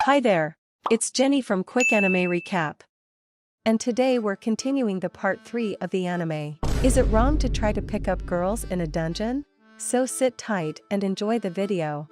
Hi there, it's Jenny from Quick Anime Recap. And today we're continuing the part 3 of the anime. Is it wrong to try to pick up girls in a dungeon? So sit tight and enjoy the video.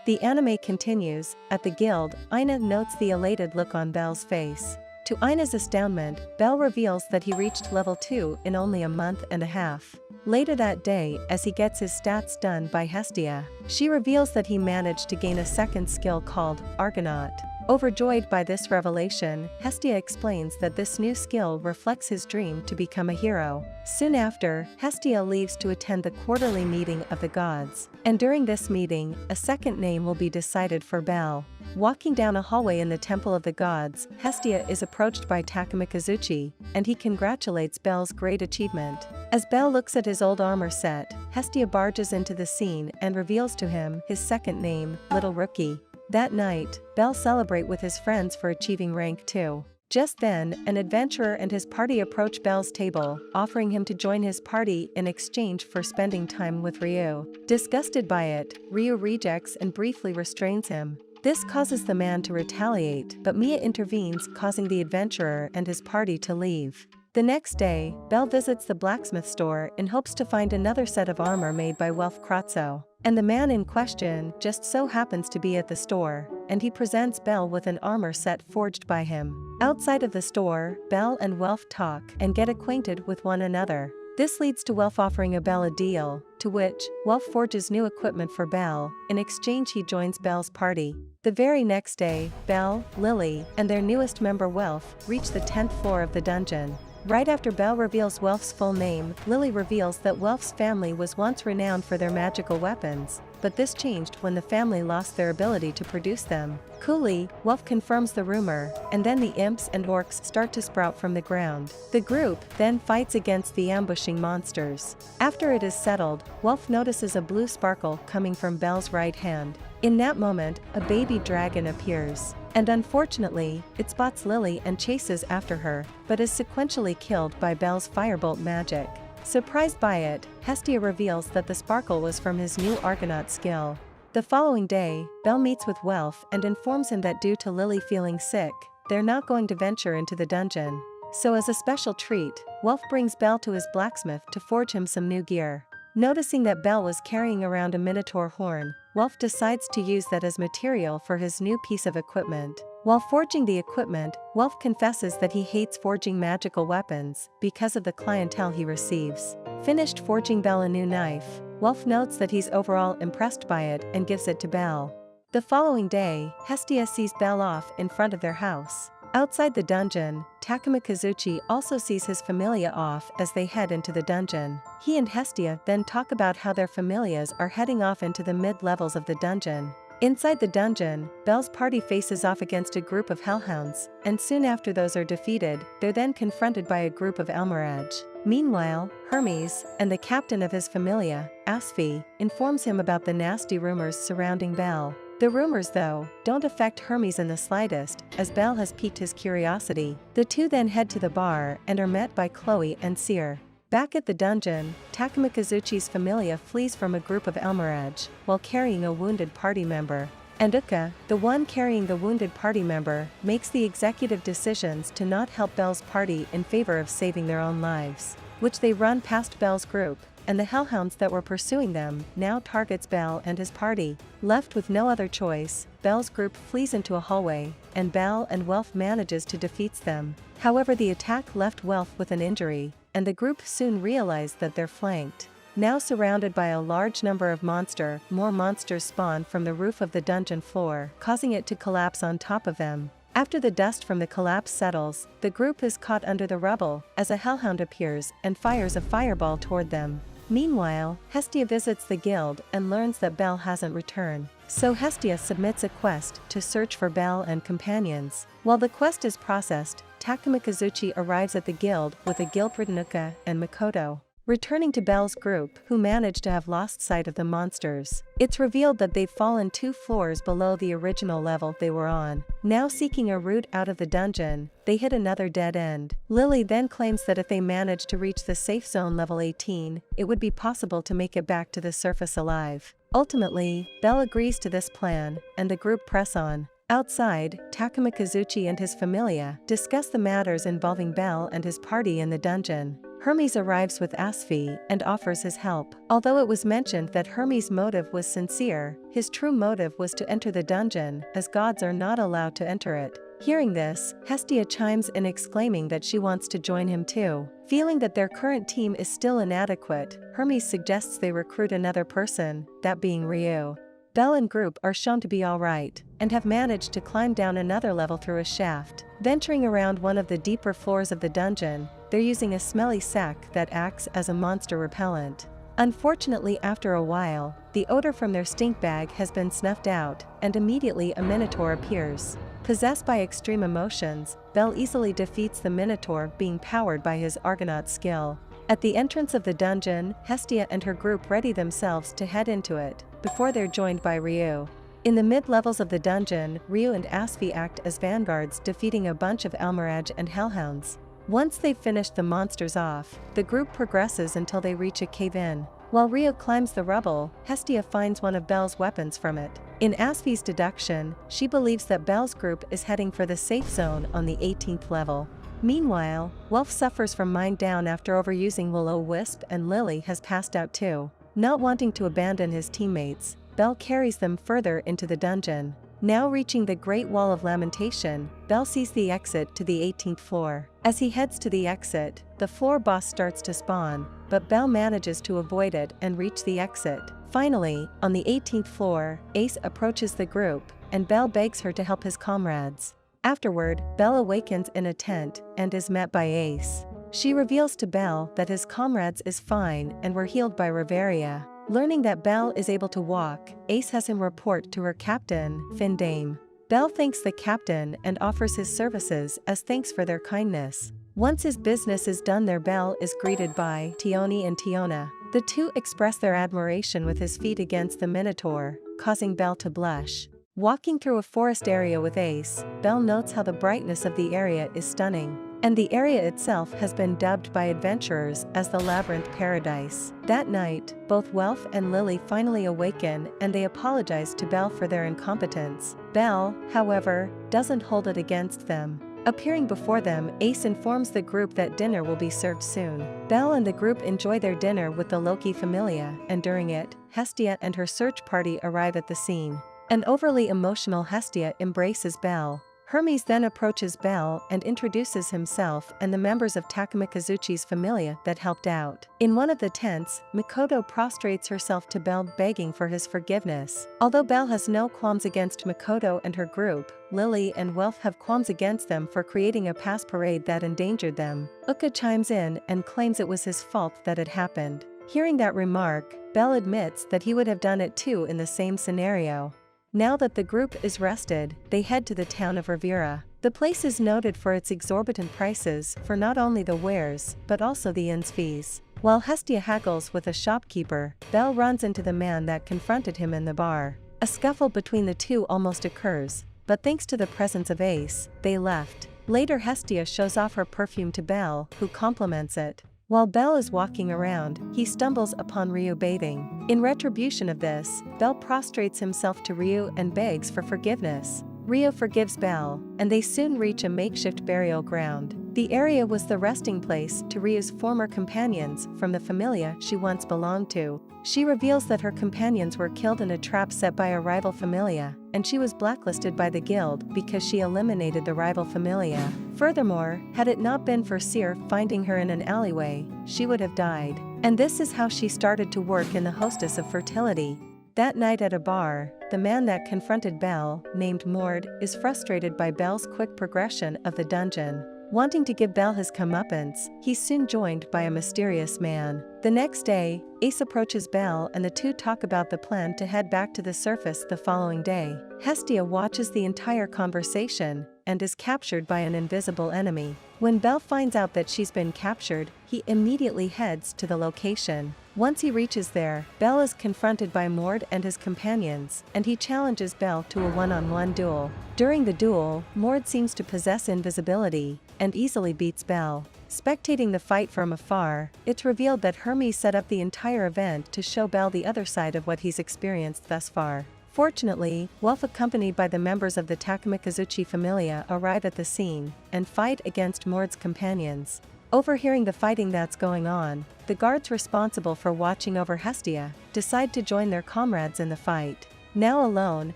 The anime continues. At the guild, Ina notes the elated look on Belle's face. To Ina's astoundment, Belle reveals that he reached level 2 in only a month and a half. Later that day, as he gets his stats done by Hestia, she reveals that he managed to gain a second skill called Argonaut. Overjoyed by this revelation, Hestia explains that this new skill reflects his dream to become a hero. Soon after, Hestia leaves to attend the quarterly meeting of the gods. And during this meeting, a second name will be decided for Belle. Walking down a hallway in the Temple of the Gods, Hestia is approached by Takuma Kazuchi, and he congratulates Belle's great achievement. As Belle looks at his old armor set, Hestia barges into the scene and reveals to him his second name, Little Rookie. That night, Belle celebrates with his friends for achieving rank 2. Just then, an adventurer and his party approach Belle's table, offering him to join his party in exchange for spending time with Ryu. Disgusted by it, Ryu rejects and briefly restrains him. This causes the man to retaliate, but Mia intervenes, causing the adventurer and his party to leave. The next day, Belle visits the blacksmith store in hopes to find another set of armor made by Welf Kratzo. And the man in question just so happens to be at the store, and he presents Belle with an armor set forged by him. Outside of the store, Belle and Welf talk and get acquainted with one another. This leads to Welf offering Belle a deal, to which Welf forges new equipment for Belle. In exchange, he joins Belle's party. The very next day, Belle, Lily, and their newest member Welf reach the 10th floor of the dungeon. Right after Belle reveals Welf's full name, Lily reveals that Welf's family was once renowned for their magical weapons, but this changed when the family lost their ability to produce them. Coolly, Welf confirms the rumor, and then the imps and orcs start to sprout from the ground. The group then fights against the ambushing monsters. After it is settled, Welf notices a blue sparkle coming from Belle's right hand. In that moment, a baby dragon appears. And unfortunately, it spots Lily and chases after her, but is sequentially killed by Belle's firebolt magic. Surprised by it, Hestia reveals that the sparkle was from his new Argonaut skill. The following day, Belle meets with Welf and informs him that due to Lily feeling sick, they're not going to venture into the dungeon. So as a special treat, Welf brings Belle to his blacksmith to forge him some new gear. Noticing that Belle was carrying around a minotaur horn, Welf decides to use that as material for his new piece of equipment. While forging the equipment, Welf confesses that he hates forging magical weapons because of the clientele he receives. Finished forging Belle a new knife, Welf notes that he's overall impressed by it and gives it to Belle. The following day, Hestia sees Belle off in front of their house. Outside the dungeon, Takuma Kazuchi also sees his familia off as they head into the dungeon. He and Hestia then talk about how their familias are heading off into the mid-levels of the dungeon. Inside the dungeon, Belle's party faces off against a group of hellhounds, and soon after those are defeated, they're then confronted by a group of Almiraj. Meanwhile, Hermes, and the captain of his familia, Asfi, informs him about the nasty rumors surrounding Belle. The rumors, though, don't affect Hermes in the slightest, as Belle has piqued his curiosity. The two then head to the bar and are met by Chloe and Seer. Back at the dungeon, Takuma Kazuchi's familia flees from a group of Almiraj, while carrying a wounded party member. And Uka, the one carrying the wounded party member, makes the executive decisions to not help Belle's party in favor of saving their own lives, which they run past Belle's group. And the hellhounds that were pursuing them now targets Belle and his party. Left with no other choice, Belle's group flees into a hallway, and Belle and Welf manages to defeat them. However, the attack left Welf with an injury, and the group soon realize that they're flanked. Now surrounded by a large number of more monsters spawn from the roof of the dungeon floor, causing it to collapse on top of them. After the dust from the collapse settles, the group is caught under the rubble as a hellhound appears and fires a fireball toward them. Meanwhile, Hestia visits the guild and learns that Belle hasn't returned. So Hestia submits a quest to search for Belle and companions. While the quest is processed, Takuma Kazuchi arrives at the guild with a guild-ridden Uka and Makoto. Returning to Belle's group, who manage to have lost sight of the monsters, it's revealed that they've fallen 2 floors below the original level they were on. Now seeking a route out of the dungeon, they hit another dead end. Lily then claims that if they manage to reach the safe zone level 18, it would be possible to make it back to the surface alive. Ultimately, Belle agrees to this plan, and the group press on. Outside, Takuma Kazuchi and his familia discuss the matters involving Bell and his party in the dungeon. Hermes arrives with Asphi and offers his help. Although it was mentioned that Hermes' motive was sincere, his true motive was to enter the dungeon, as gods are not allowed to enter it. Hearing this, Hestia chimes in exclaiming that she wants to join him too. Feeling that their current team is still inadequate, Hermes suggests they recruit another person, that being Ryu. Bell and group are shown to be alright, and have managed to climb down another level through a shaft. Venturing around one of the deeper floors of the dungeon, they're using a smelly sack that acts as a monster repellent. Unfortunately, after a while, the odor from their stink bag has been snuffed out, and immediately a minotaur appears. Possessed by extreme emotions, Bell easily defeats the minotaur, being powered by his Argonaut skill. At the entrance of the dungeon, Hestia and her group ready themselves to head into it, before they're joined by Ryu. In the mid-levels of the dungeon, Ryu and Asphi act as vanguards, defeating a bunch of Almiraj and Hellhounds. Once they've finished the monsters off, the group progresses until they reach a cave-in. While Ryu climbs the rubble, Hestia finds one of Bell's weapons from it. In Asphi's deduction, she believes that Bell's group is heading for the safe zone on the 18th level. Meanwhile, Wolf suffers from mind down after overusing Will-O-Wisp, and Lily has passed out too. Not wanting to abandon his teammates, Bell carries them further into the dungeon. Now reaching the Great Wall of Lamentation, Bell sees the exit to the 18th floor. As he heads to the exit, the floor boss starts to spawn, but Bell manages to avoid it and reach the exit. Finally, on the 18th floor, Ace approaches the group, and Bell begs her to help his comrades. Afterward, Bell awakens in a tent and is met by Ace. She reveals to Bell that his comrades is fine and were healed by Reveria. Learning that Bell is able to walk, Ace has him report to her captain, Findame. Bell thanks the captain and offers his services as thanks for their kindness. Once his business is done there, Bell is greeted by Tioni and Tiona. The two express their admiration with his feet against the Minotaur, causing Bell to blush. Walking through a forest area with Ace, Bell notes how the brightness of the area is stunning, and the area itself has been dubbed by adventurers as the Labyrinth Paradise. That night, both Welf and Lily finally awaken and they apologize to Bell for their incompetence. Bell, however, doesn't hold it against them. Appearing before them, Ace informs the group that dinner will be served soon. Bell and the group enjoy their dinner with the Loki Familia, and during it, Hestia and her search party arrive at the scene. An overly emotional Hestia embraces Bell. Hermes then approaches Bell and introduces himself and the members of Takuma Kazuchi's familia that helped out. In one of the tents, Mikoto prostrates herself to Bell, begging for his forgiveness. Although Bell has no qualms against Mikoto and her group, Lily and Welf have qualms against them for creating a past parade that endangered them. Uka chimes in and claims it was his fault that it happened. Hearing that remark, Bell admits that he would have done it too in the same scenario. Now that the group is rested, they head to the town of Rivera. The place is noted for its exorbitant prices for not only the wares, but also the inn's fees. While Hestia haggles with a shopkeeper, Bell runs into the man that confronted him in the bar. A scuffle between the two almost occurs, but thanks to the presence of Ace, they left. Later, Hestia shows off her perfume to Bell, who compliments it. While Bell is walking around, he stumbles upon Ryu bathing. In retribution of this, Bell prostrates himself to Ryu and begs for forgiveness. Ryu forgives Bell, and they soon reach a makeshift burial ground. The area was the resting place to Ryu's former companions from the familia she once belonged to. She reveals that her companions were killed in a trap set by a rival familia, and she was blacklisted by the guild because she eliminated the rival familia. Furthermore, had it not been for Seer finding her in an alleyway, she would have died. And this is how she started to work in the Hostess of Fertility. That night at a bar, the man that confronted Bell, named Mord, is frustrated by Bell's quick progression of the dungeon. Wanting to give Bell his comeuppance, he's soon joined by a mysterious man. The next day, Ace approaches Bell and the two talk about the plan to head back to the surface the following day. Hestia watches the entire conversation and is captured by an invisible enemy. When Bell finds out that she's been captured, he immediately heads to the location. Once he reaches there, Bell is confronted by Mord and his companions, and he challenges Bell to a one-on-one duel. During the duel, Mord seems to possess invisibility, and easily beats Bell. Spectating the fight from afar, it's revealed that Hermes set up the entire event to show Bell the other side of what he's experienced thus far. Fortunately, Wolf accompanied by the members of the Takamikazuchi familia arrive at the scene and fight against Mord's companions. Overhearing the fighting that's going on, the guards responsible for watching over Hestia decide to join their comrades in the fight. Now alone,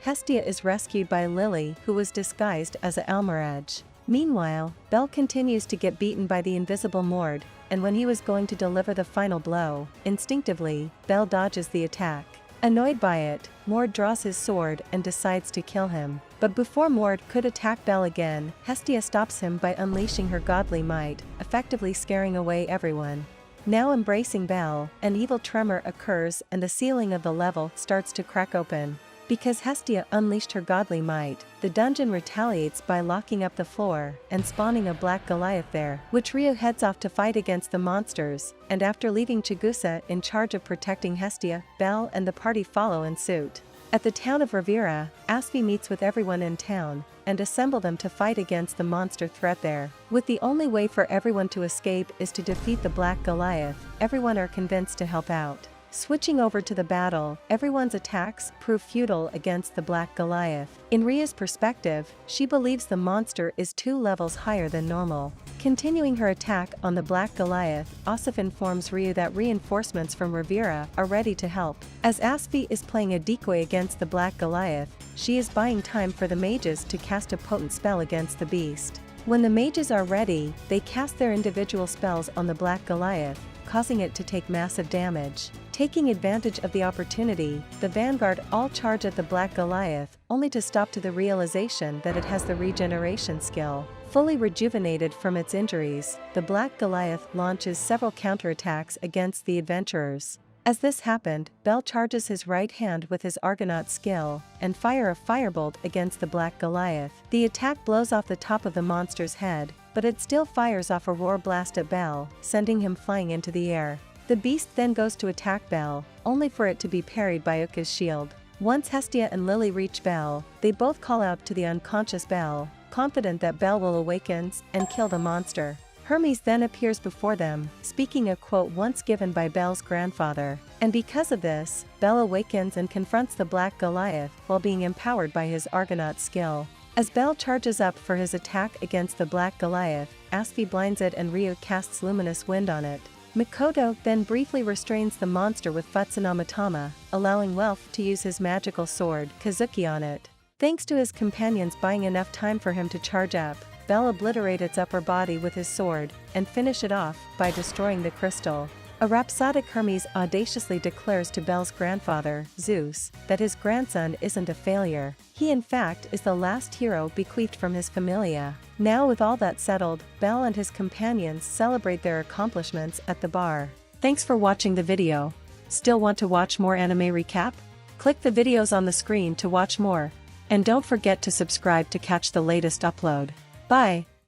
Hestia is rescued by Lily, who was disguised as a Almiraj. Meanwhile, Belle continues to get beaten by the invisible Mord, and when he was going to deliver the final blow, instinctively, Belle dodges the attack. Annoyed by it, Mord draws his sword and decides to kill him. But before Mord could attack Belle again, Hestia stops him by unleashing her godly might, effectively scaring away everyone. Now embracing Belle, an evil tremor occurs and the ceiling of the level starts to crack open. Because Hestia unleashed her godly might, the dungeon retaliates by locking up the floor and spawning a black Goliath there, which Ryu heads off to fight against the monsters, and after leaving Chigusa in charge of protecting Hestia, Belle and the party follow in suit. At the town of Rivera, Asphy meets with everyone in town and assemble them to fight against the monster threat there. With the only way for everyone to escape is to defeat the Black Goliath, everyone are convinced to help out. Switching over to the battle, everyone's attacks prove futile against the Black Goliath. In Ria's perspective, she believes the monster is 2 levels higher than normal. Continuing her attack on the Black Goliath, Asif informs Ryu that reinforcements from Rivera are ready to help. As Asphy is playing a decoy against the Black Goliath, she is buying time for the mages to cast a potent spell against the beast. When the mages are ready, they cast their individual spells on the Black Goliath, causing it to take massive damage. Taking advantage of the opportunity, the vanguard all charge at the Black Goliath, only to stop to the realization that it has the regeneration skill. Fully rejuvenated from its injuries, the Black Goliath launches several counterattacks against the adventurers. As this happened, Belle charges his right hand with his Argonaut skill, and fire a firebolt against the Black Goliath. The attack blows off the top of the monster's head, but it still fires off a roar blast at Belle, sending him flying into the air. The beast then goes to attack Belle, only for it to be parried by Uka's shield. Once Hestia and Lily reach Belle, they both call out to the unconscious Belle, confident that Belle will awaken and kill the monster. Hermes then appears before them, speaking a quote once given by Belle's grandfather, and because of this, Belle awakens and confronts the Black Goliath while being empowered by his Argonaut skill. As Belle charges up for his attack against the Black Goliath, Asphy blinds it and Ryu casts Luminous Wind on it. Mikoto then briefly restrains the monster with Futsunamatama, allowing Welf to use his magical sword, Kazuki, on it. Thanks to his companions buying enough time for him to charge up, Belle obliterates its upper body with his sword, and finish it off by destroying the crystal. A rhapsodic Hermes audaciously declares to Belle's grandfather, ZEUS, that his grandson isn't a failure. He in fact is the last hero bequeathed from his familia. Now with all that settled, Belle and his companions celebrate their accomplishments at the bar. Thanks for watching the video. Still want to watch more anime recap? Click the videos on the screen to watch more. And don't forget to subscribe to catch the latest upload. Bye!